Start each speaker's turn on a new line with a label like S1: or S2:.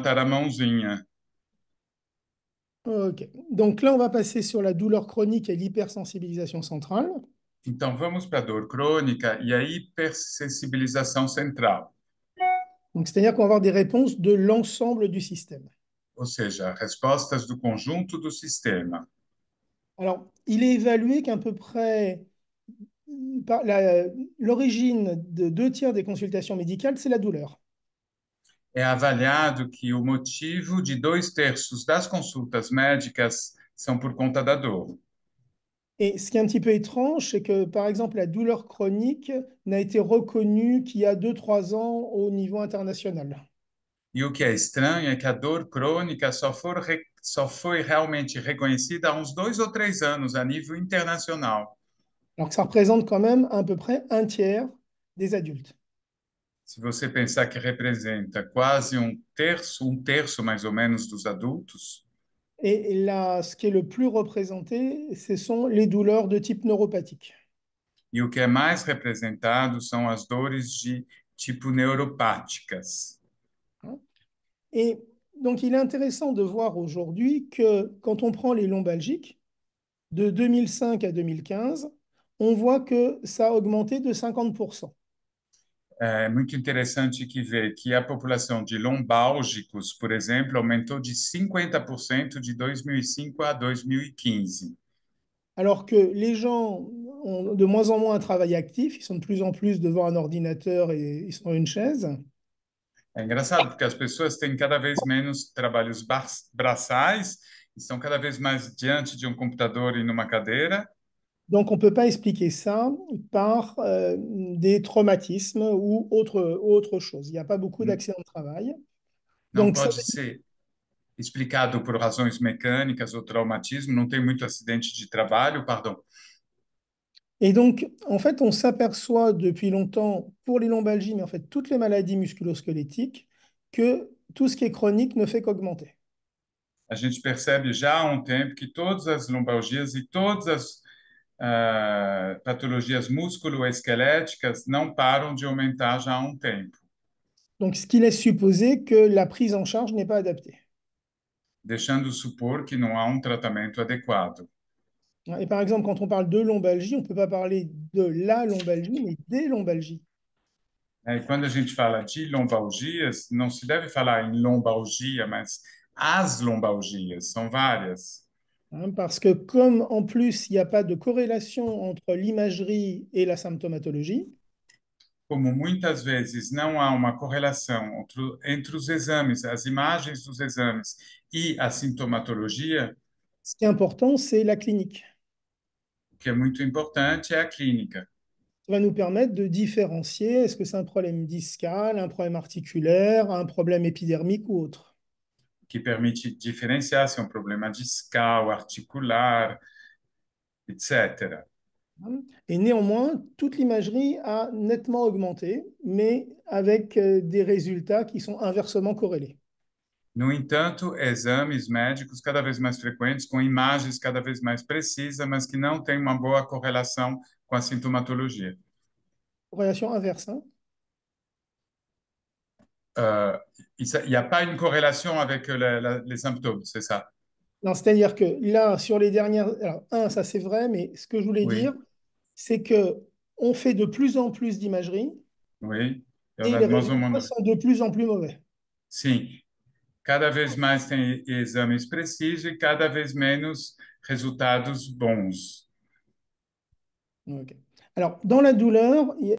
S1: levantar a mãozinha.
S2: Ok. Donc là, on va passer sur la douleur chronique et l'hypersensibilisation centrale.
S1: Então, vamos para a dor crônica e a hipersensibilização central,
S2: Donc, c'est-à-dire qu'on va avoir des réponses de l'ensemble du système.
S1: ou seja, respostas do conjunto do sistema.
S2: Alors, il est évalué qu'à peu près l'origine de 2 tiers des consultations médicales, c'est la douleur.
S1: É avaliado que o motivo de 2/3 das consultas médicas são por conta da dor.
S2: Et ce qui est un petit peu étrange, c'est que, par exemple, la douleur chronique n'a été reconnue qu'il y a 2, 3 ans au niveau international.
S1: E o que é estranho é que a dor crônica só foi realmente reconhecida há uns 2 ou 3 anos a nível internacional.
S2: Alors que ça représente quand même à peu près 1 tiers des adultes.
S1: Se você pensar que representa quase um terço mais ou menos dos adultos,
S2: Et là, ce qui est le plus représenté, ce sont les douleurs de type neuropathique.
S1: e o que é mais representado são as dores de tipo neuropáticas.
S2: Et donc, il est intéressant de voir aujourd'hui que quand on prend les lombalgiques, de 2005 à 2015, on voit que ça a augmenté de 50%.
S1: É muito interessante que ver que a população de lombálgicos, por exemplo, aumentou de 50% de 2005 a 2015.
S2: Alors que les gens ont de moins en moins un travail actif, ils sont de plus en plus devant un ordinateur et ils sont dans une chaise.
S1: É engraçado, porque as pessoas têm cada vez menos trabalhos braçais, estão cada vez mais diante de um computador e numa cadeira.
S2: Donc, on ne peut pas expliquer ça par des traumatismes ou autre chose. Il n'y a pas beaucoup
S1: N-
S2: d'accidents de travail.
S1: Não
S2: Donc, ça
S1: pode ser explicado por razões mecânicas ou traumatismo, não tem muito acidente de trabalho, pardon.
S2: Et donc, en fait, on s'aperçoit depuis longtemps, pour les lombalgies, mais en fait, toutes les maladies musculo-squelettiques, que tout ce qui est chronique ne fait qu'augmenter.
S1: A gente percebe já há um tempo que todas as lombalgias e todas as patologias musculoesqueléticas não param de aumentar já há um tempo,
S2: Donc, ce qui laisse supposer que la prise en charge n'est pas adaptée.
S1: deixando supor que não há um tratamento adequado.
S2: Et par exemple, quand on parle de lombalgie, on ne peut pas parler de la lombalgie, mais des lombalgies.
S1: E quando a gente fala de lombalgias, não se deve falar em lombalgia, mas as lombalgias, são várias.
S2: Parce que comme en plus, il n'y a pas de corrélation entre l'imagerie et la symptomatologie,
S1: Como muitas vezes não há uma correlação entre os exames, as imagens dos exames e a sintomatologia,
S2: ce qui est important, c'est la clinique.
S1: o que é muito importante é a clínica,
S2: Ça va nous permettre de différencier est-ce que c'est un problème discal, un problème articulaire, un problème épidermique ou autre.
S1: que permite diferenciar se é um problema discal, articular, etc.
S2: Et néanmoins, toute l'imagerie a nettement augmenté, mais avec des résultats qui sont inversement corrélés.
S1: No entanto, exames médicos cada vez mais frequentes, com imagens cada vez mais precisas, mas que não têm uma boa correlação com a sintomatologia.
S2: Corrélation inverse, hein.
S1: Euh, il n'y a pas une corrélation avec les symptômes, c'est ça?
S2: Non, c'est-à-dire que là, sur les dernières... Alors, ça c'est vrai, mais ce que je voulais dire,
S1: Oui,
S2: c'est que on fait de plus en plus d'imagerie
S1: oui.
S2: et les
S1: Mais ou
S2: résultats
S1: menos.
S2: sont de plus en plus mauvais.
S1: Sim, cada vez mais tem exames precisos e cada vez menos resultados bons.
S2: Ok. Alors, dans la douleur,